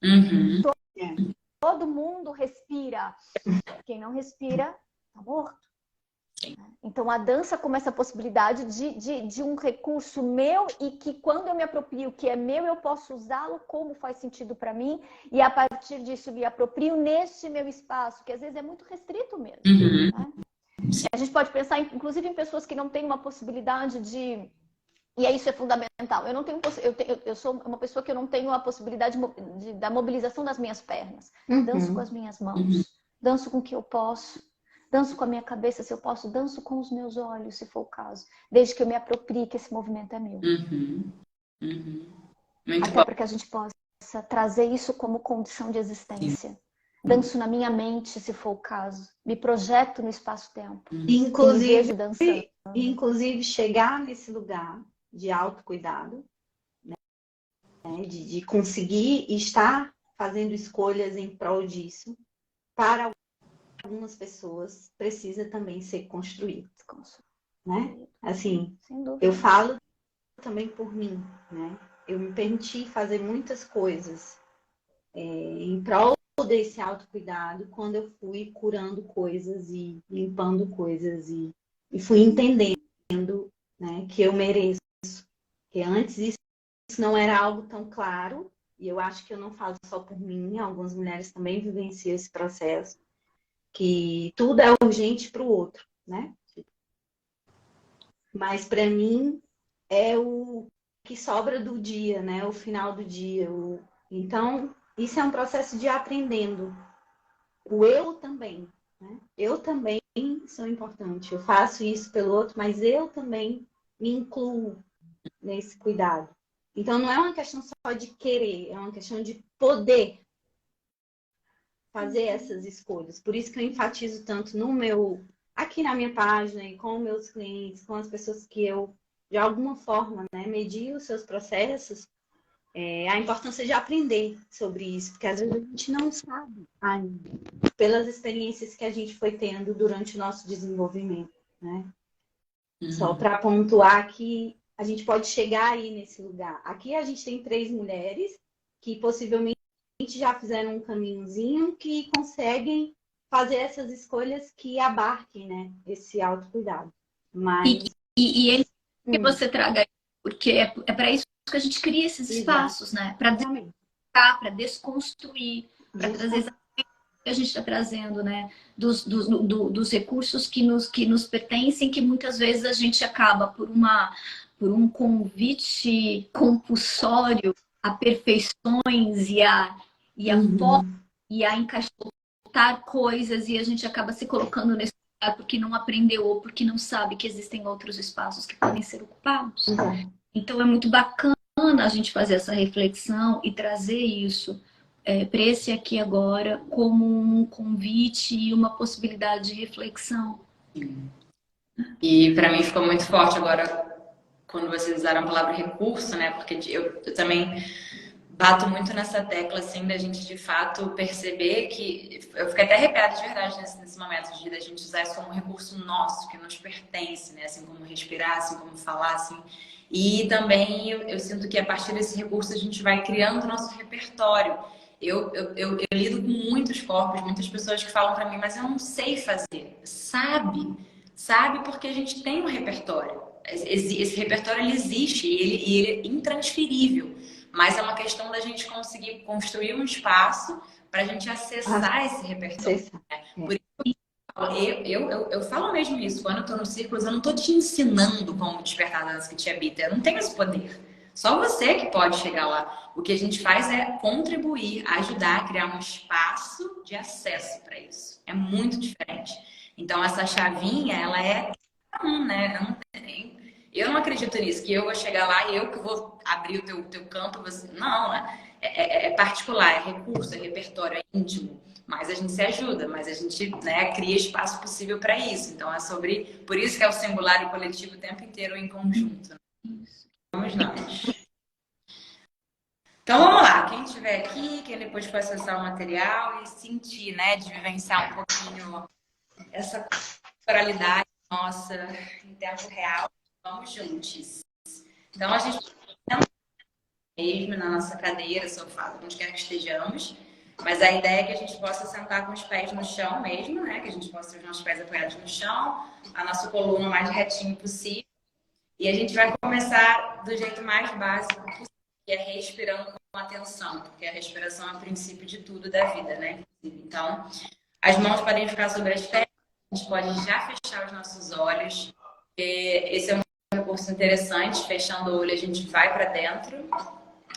[SPEAKER 3] Todo mundo respira. Quem não respira, está morto. Então, a dança como essa possibilidade de um recurso meu e que quando eu me aproprio que é meu, eu posso usá-lo como faz sentido para mim e a partir disso me aproprio neste meu espaço, que às vezes é muito restrito mesmo. Né? A gente pode pensar, inclusive, em pessoas que não têm uma possibilidade de... E isso é fundamental. Eu sou uma pessoa que eu não tenho a possibilidade da mobilização das minhas pernas. Danço com as minhas mãos, danço com o que eu posso. Danço com a minha cabeça, se eu posso, danço com os meus olhos, se for o caso. Desde que eu me aproprie que esse movimento é meu. Até para que a gente possa trazer isso como condição de existência. Danço na minha mente, se for o caso. Me projeto no espaço-tempo.
[SPEAKER 1] Inclusive, chegar nesse lugar de autocuidado, né? De conseguir estar fazendo escolhas em prol disso, para algumas pessoas precisa também ser construído, né? Assim, eu falo também por mim, né? Eu me permiti fazer muitas coisas em prol desse autocuidado quando eu fui curando coisas e limpando coisas e fui entendendo, né, que eu mereço. Que antes isso não era algo tão claro e eu acho que eu não falo só por mim, algumas mulheres também vivenciam esse processo. Que tudo é urgente para o outro, né? Mas para mim é o que sobra do dia, né? O final do dia. Então, isso é um processo de aprendendo. O eu também, né? Eu também sou importante. Eu faço isso pelo outro, mas eu também me incluo nesse cuidado. Então, não é uma questão só de querer, é uma questão de poder fazer essas escolhas. Por isso que eu enfatizo tanto aqui na minha página e com meus clientes, com as pessoas que eu, de alguma forma, né, medio os seus processos, a importância de aprender sobre isso, porque às vezes a gente não sabe ainda, pelas experiências que a gente foi tendo durante o nosso desenvolvimento, né? Só para pontuar que a gente pode chegar aí nesse lugar. Aqui a gente tem 3 mulheres que possivelmente já fizeram um caminhozinho que conseguem fazer essas escolhas que abarquem, né, esse autocuidado. Mas...
[SPEAKER 4] E que você traga, porque é para isso que a gente cria esses espaços, né? Para descontar, para desconstruir, para trazer exatamente o que a gente está trazendo, né? Dos recursos que nos pertencem, que muitas vezes a gente acaba por um convite compulsório a perfeições e a encaixotar coisas e a gente acaba se colocando nesse lugar porque não aprendeu ou porque não sabe que existem outros espaços que podem ser ocupados. Então é muito bacana a gente fazer essa reflexão e trazer isso para esse aqui agora como um convite e uma possibilidade de reflexão.
[SPEAKER 2] E para mim ficou muito forte agora quando vocês usaram a palavra recurso, né? Porque eu também bato muito nessa tecla, assim, da gente de fato perceber que. Eu fiquei até arrepiada de verdade nesse momento de da gente usar isso como um recurso nosso, que nos pertence, né? Assim como respirar, assim como falar, assim. E também eu sinto que a partir desse recurso a gente vai criando o nosso repertório. Eu lido com muitos corpos, muitas pessoas que falam pra mim, mas eu não sei fazer. Sabe porque a gente tem um repertório. Esse repertório ele existe e ele é intransferível. Mas é uma questão da gente conseguir construir um espaço para a gente acessar esse repertório. Por isso eu falo mesmo isso. Quando eu estou nos círculos, eu não estou te ensinando como despertar a dança que te habita. Eu não tenho esse poder. Só você que pode chegar lá. O que a gente faz é contribuir, ajudar a criar um espaço de acesso para isso. É muito diferente. Então, essa chavinha, ela é né? Eu não acredito nisso, que eu vou chegar lá e eu que vou abrir o teu campo. Você... Não, é particular, é recurso, é repertório, é íntimo. Mas a gente se ajuda, mas a gente, né, cria espaço possível para isso. Então é sobre. Por isso que é o singular e o coletivo o tempo inteiro em conjunto. Né? Vamos nós. Então vamos lá, quem estiver aqui, quem depois for acessar o material e sentir, né, de vivenciar um pouquinho essa corporalidade nossa em tempo real, vamos juntos. Então a gente mesmo na nossa cadeira, sofá, onde quer que estejamos, mas a ideia é que a gente possa sentar com os pés no chão mesmo, né? Que a gente possa ter os nossos pés apoiados no chão, a nossa coluna o mais retinho possível. E a gente vai começar do jeito mais básico possível, que é respirando com atenção, porque a respiração é o princípio de tudo da vida, né? Então, as mãos podem ficar sobre as pernas, a gente pode já fechar os nossos olhos. Esse é um recurso interessante, fechando o olho a gente vai para dentro.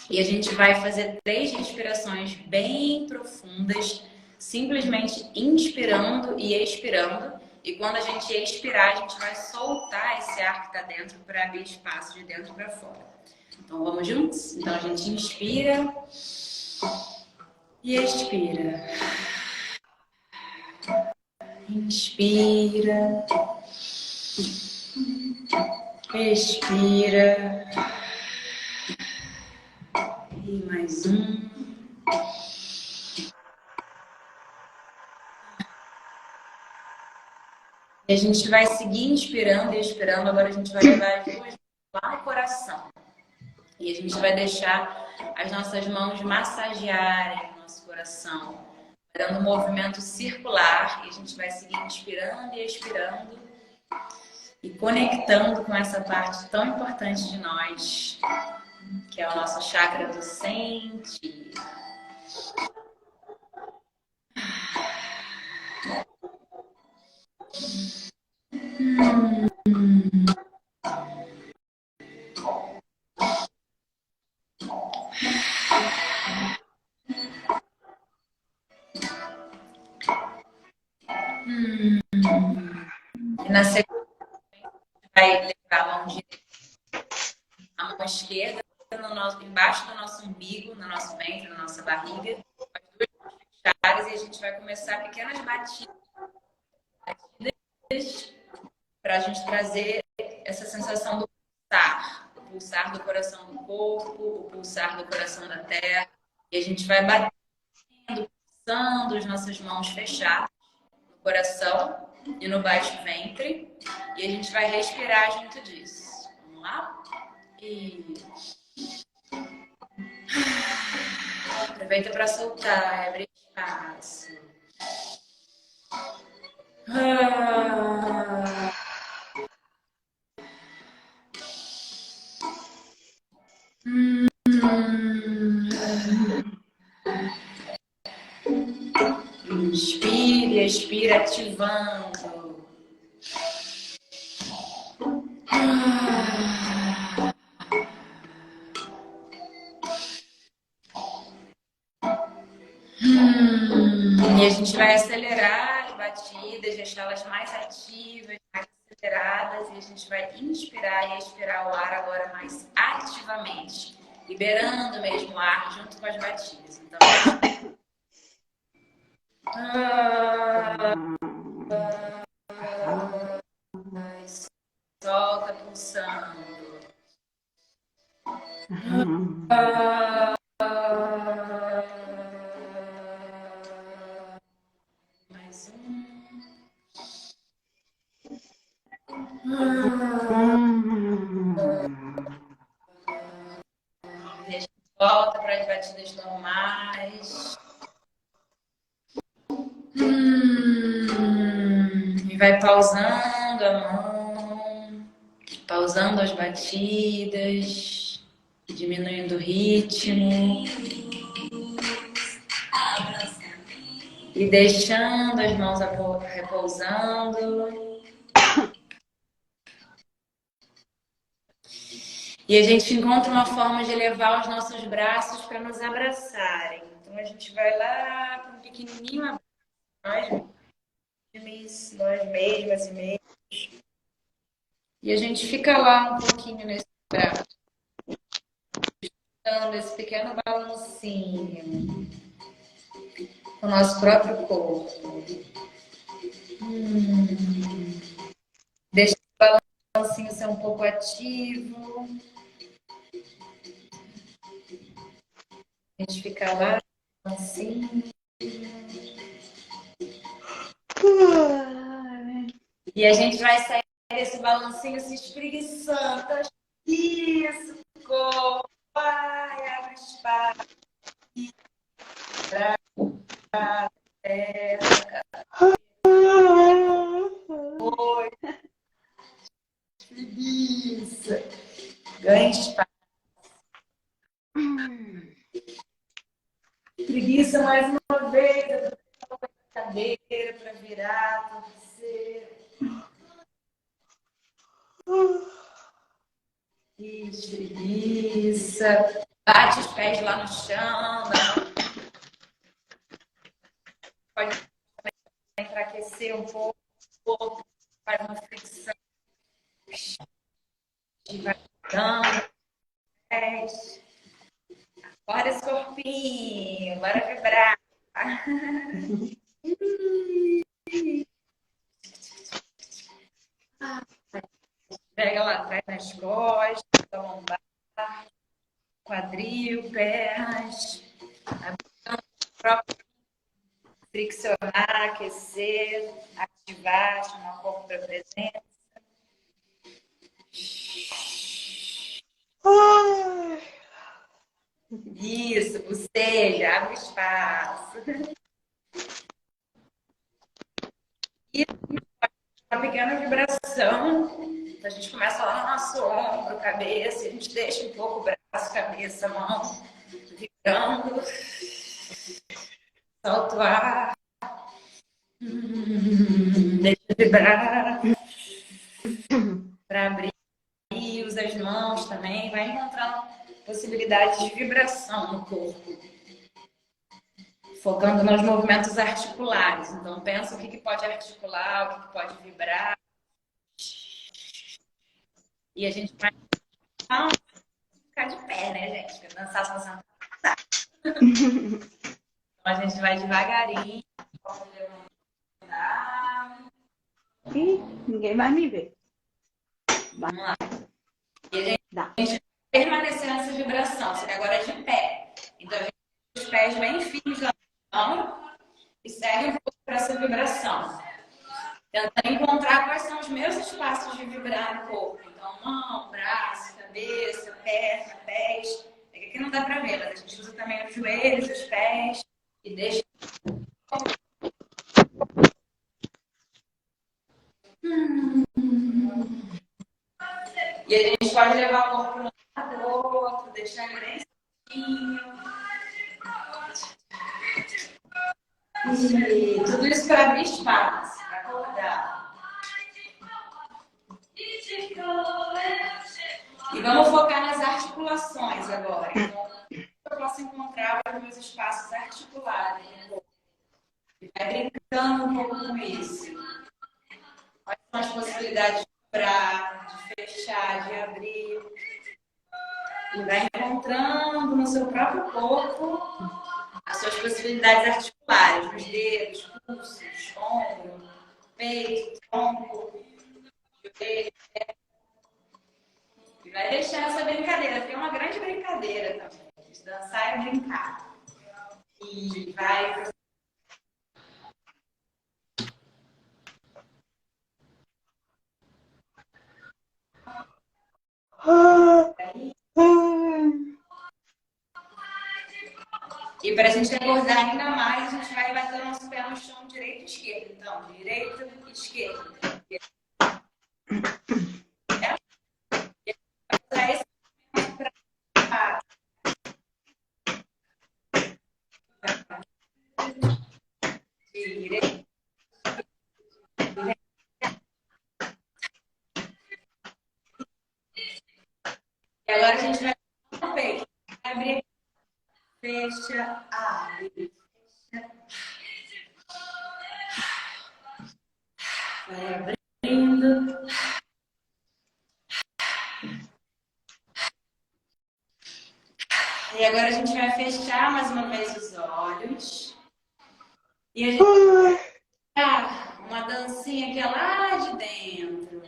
[SPEAKER 2] E a gente vai fazer 3 respirações bem profundas, simplesmente inspirando e expirando. E quando a gente expirar, a gente vai soltar esse ar que está dentro para abrir espaço de dentro para fora. Então vamos juntos? Então a gente inspira e expira. Inspira. Expira. E mais um. E a gente vai seguir inspirando e expirando. Agora a gente vai levar as duas lá no coração. E a gente vai deixar as nossas mãos massagearem o nosso coração, dando um movimento circular. E a gente vai seguir inspirando e expirando e conectando com essa parte tão importante de nós, que é o nosso chakra do sentir. E na sequência, vai levar a mão direita, a mão esquerda embaixo do nosso umbigo, no nosso ventre, na nossa barriga, as duas mãos fechadas, e a gente vai começar pequenas batidas para a gente trazer essa sensação do pulsar, o pulsar do coração do corpo, o pulsar do coração da terra, e a gente vai batendo, pulsando as nossas mãos fechadas no coração e no baixo ventre, e a gente vai respirar junto disso. Vamos lá? E aproveita para soltar, abrir espaço. Inspire, expira, ativando. E a gente vai acelerar as batidas, deixá-las mais ativas, mais aceleradas. E a gente vai inspirar e expirar o ar agora mais ativamente, liberando mesmo o ar junto com as batidas. Então, solta pulsando. Deixa, volta para as batidas normais. E vai pausando a mão, pausando as batidas, diminuindo o ritmo e deixando as mãos repousando. E a gente encontra uma forma de levar os nossos braços para nos abraçarem. Então a gente vai lá para um pequenininho abraço, nós mesmas e mesmos. E a gente fica lá um pouquinho nesse braço, dando esse pequeno balancinho com o nosso próprio corpo. Deixa o balancinho ser um pouco ativo. A gente fica lá, assim. E a gente vai sair desse balancinho se espreguiçando. Isso, corpo. Vai, abre espaço. Oi. Espreguiça. Ganha espaço. Preguiça mais uma vez. Cadeira para virar, torcer. Espreguiça. Bate os pés lá no chão. Pode enfraquecer um pouco o corpo. Faz uma flexão. Vai dando pés. Bora esse corpinho. Bora vibrar. Pega lá atrás nas costas, da lombar, quadril, pernas, friccionar, aquecer, ativar, chamar o corpo para presença. Isso, boceja, abre espaço. E uma pequena vibração. Então, a gente começa lá no nosso ombro, cabeça, e a gente deixa um pouco o braço, cabeça, mão, vibrando. Solta o ar. Deixa vibrar. Para abrir, usa as mãos também. Vai encontrando possibilidades de vibração no corpo. Focando nos movimentos articulares. Então, pensa o que pode articular, o que pode vibrar. E a gente vai ficar de pé, né, gente? Porque dançar só sentar. Então, a gente vai devagarinho.
[SPEAKER 1] Ih, ninguém vai me ver.
[SPEAKER 2] Vamos lá. E a gente vai permanecer nessa vibração. Só que agora é de pé. Então, a gente tem os pés bem firmes na mão e segue um pouco para essa vibração. Tentando encontrar quais são os meus espaços de vibrar no corpo. Então, mão, braço, cabeça, perna, pés. É que aqui não dá para ver, mas a gente usa também os joelhos, os pés. E deixa. E a gente pode levar o corpo para o outro, deixar ele bem certinho. E tudo isso para abrir espaço, para acordar. E vamos focar nas articulações agora. Então, eu posso encontrar os meus espaços articulares. E vai brincando um pouco com isso. Quais são as possibilidades de quebrar, de fechar, de abrir. E vai encontrando no seu próprio corpo as suas possibilidades articulares, os dedos, pulsos, ombro, peito, tronco, joelho. E vai deixar essa brincadeira, porque é uma grande brincadeira também. Dançar é brincar. E vai. para a gente acordar ainda mais, a gente vai bater o nosso pé no chão direito e esquerdo. Então, direita e esquerda. Usar esse pra... direita. E agora a gente vai abrir, fecha, abre, fecha. Vai abrindo. E agora a gente vai fechar mais uma vez os olhos. E a gente vai uma dancinha que é lá de dentro.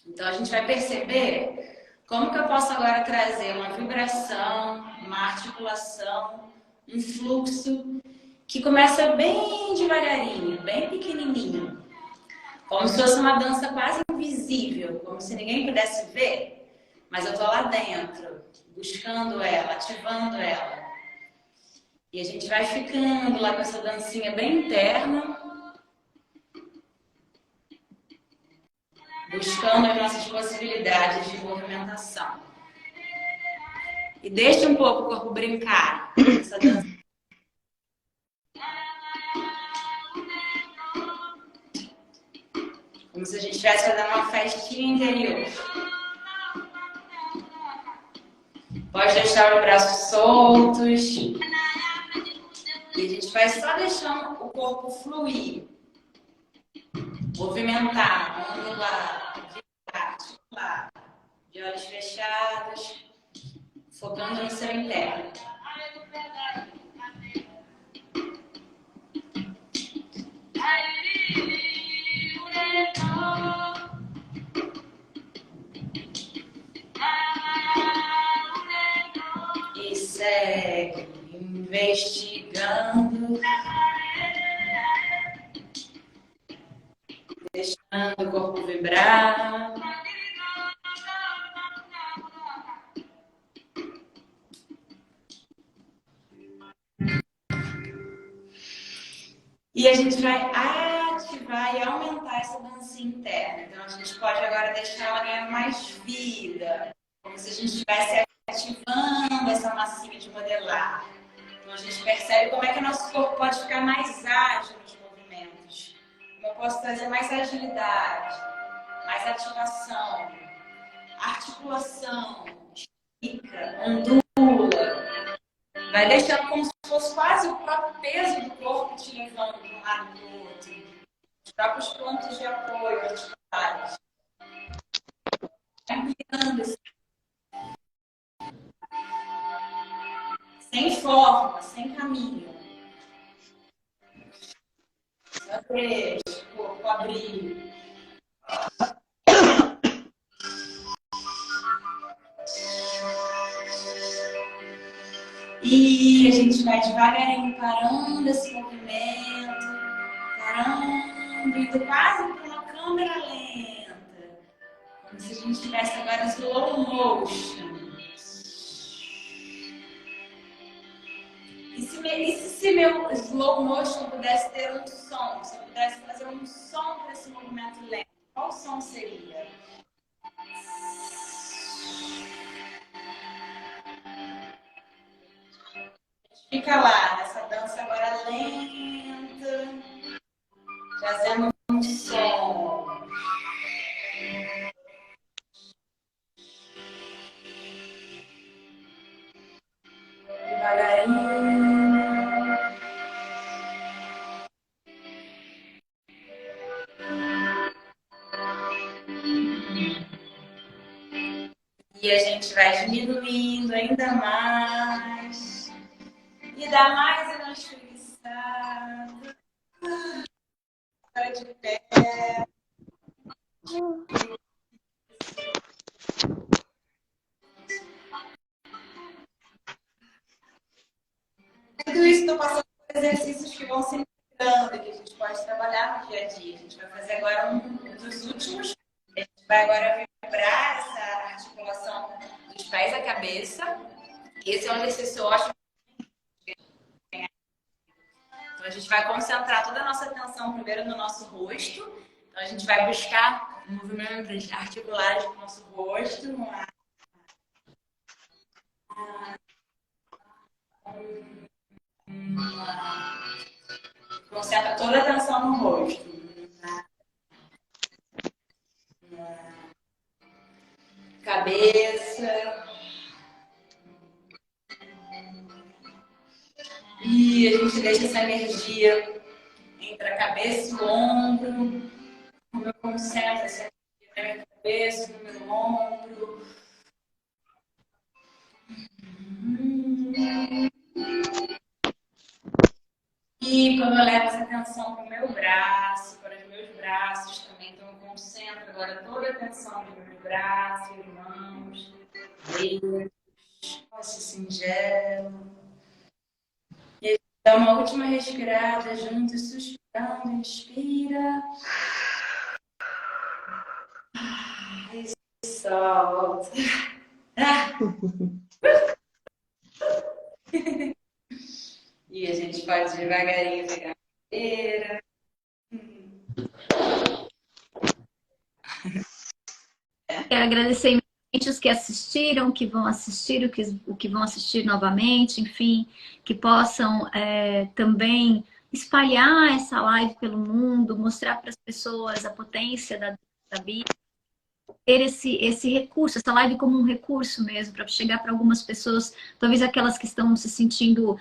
[SPEAKER 2] Então a gente vai perceber como que eu posso agora trazer uma vibração, uma articulação, um fluxo que começa bem devagarinho, bem pequenininho. Como se fosse uma dança quase invisível, como se ninguém pudesse ver. Mas eu tô lá dentro, buscando ela, ativando ela. E a gente vai ficando lá com essa dancinha bem interna, buscando as nossas possibilidades de movimentação. E deixa um pouco o corpo brincar com essa dança. Como se a gente estivesse fazendo uma festinha interior. Pode deixar os braços soltos. E a gente vai só deixando o corpo fluir. Movimentar, ondular, articular. De olhos fechados. Focando no seu interno. E segue investigando, deixando o corpo vibrar. E a gente vai ativar e aumentar essa dancinha interna. Então a gente pode agora deixar ela ganhando mais vida. Como se a gente estivesse ativando essa massinha de modelar. Então a gente percebe como é que nosso corpo pode ficar mais ágil nos movimentos. Como eu posso trazer mais agilidade, mais ativação, articulação, estica, ondula. Vai deixando como se fosse quase o próprio peso do corpo te levando de um lado para o outro. Os próprios pontos de apoio articulares. Ampliando esse... Sem forma, sem caminho. Só deixa o corpo abrir. E a gente vai devagarinho parando esse movimento, parando, indo quase para uma câmera lenta. Como se a gente estivesse agora em slow motion. E se meu slow motion pudesse ter um som, se eu pudesse fazer um som para esse movimento lento, qual som seria? Fica lá, nessa dança agora lenta, trazendo um som. Devagarinho. E a gente vai diminuindo ainda mais. E dá mais uma espreguiçada. Para de pé. Tudo isso estou passando por exercícios que vão se integrando, que a gente pode trabalhar no dia a dia. A gente vai fazer agora um dos últimos. A gente vai agora vibrar essa articulação dos pés à cabeça. Esse é um exercício ótimo gente vai buscar movimentos articulares do nosso rosto. Concentra toda a atenção no rosto. Cabeça. E a gente deixa essa energia entre a cabeça e o ombro. Como eu concentro essa energia na minha cabeça, no meu ombro. E quando eu levo essa atenção para o meu braço, para os meus braços também, então eu concentro agora toda a atenção nos meus braços, mãos, dedos, esse singelo. E aí, dá uma última respirada junto, suspirando, inspira. E solta. E a gente pode devagarinho pegar a cadeira.
[SPEAKER 4] Quero agradecer imensamente os que assistiram, que vão assistir, o que vão assistir novamente, enfim, que possam também espalhar essa live pelo mundo, mostrar para as pessoas a potência da Bia, ter esse recurso, essa live como um recurso mesmo, para chegar para algumas pessoas, talvez aquelas que estão se sentindo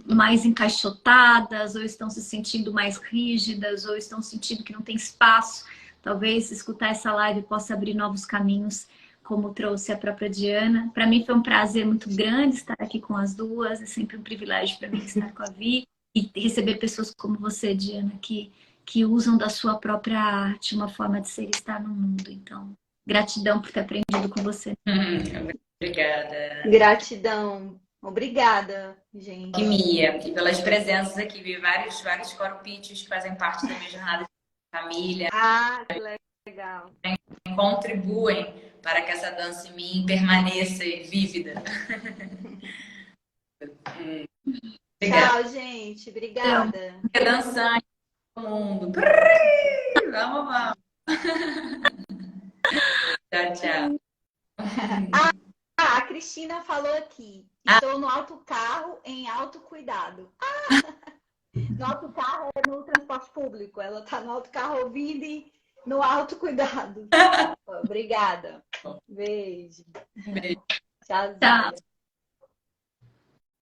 [SPEAKER 4] mais encaixotadas, ou estão se sentindo mais rígidas, ou estão sentindo que não tem espaço. Talvez escutar essa live possa abrir novos caminhos, como trouxe a própria Diana. Para mim foi um prazer muito grande estar aqui com as duas, é sempre um privilégio para mim estar com a Vi e receber pessoas como você, Diana, que usam da sua própria arte uma forma de ser e estar no mundo. Então, gratidão por ter aprendido com você.
[SPEAKER 2] Obrigada.
[SPEAKER 1] Gratidão. Obrigada, gente.
[SPEAKER 2] E Mia, e pelas presenças aqui. Vi vários corpítios que fazem parte da minha jornada de família.
[SPEAKER 1] Ah, que legal.
[SPEAKER 2] Contribuem para que essa dança em mim permaneça vívida.
[SPEAKER 1] Tchau, gente. Obrigada.
[SPEAKER 2] Dançante todo mundo. Vamos. Tchau.
[SPEAKER 1] A Cristina falou aqui. Estou no autocarro em autocuidado. No autocarro é no transporte público. Ela está no autocarro ouvindo e no autocuidado. Obrigada. Beijo.
[SPEAKER 2] Beijo.
[SPEAKER 1] Tchau.
[SPEAKER 4] Tchau.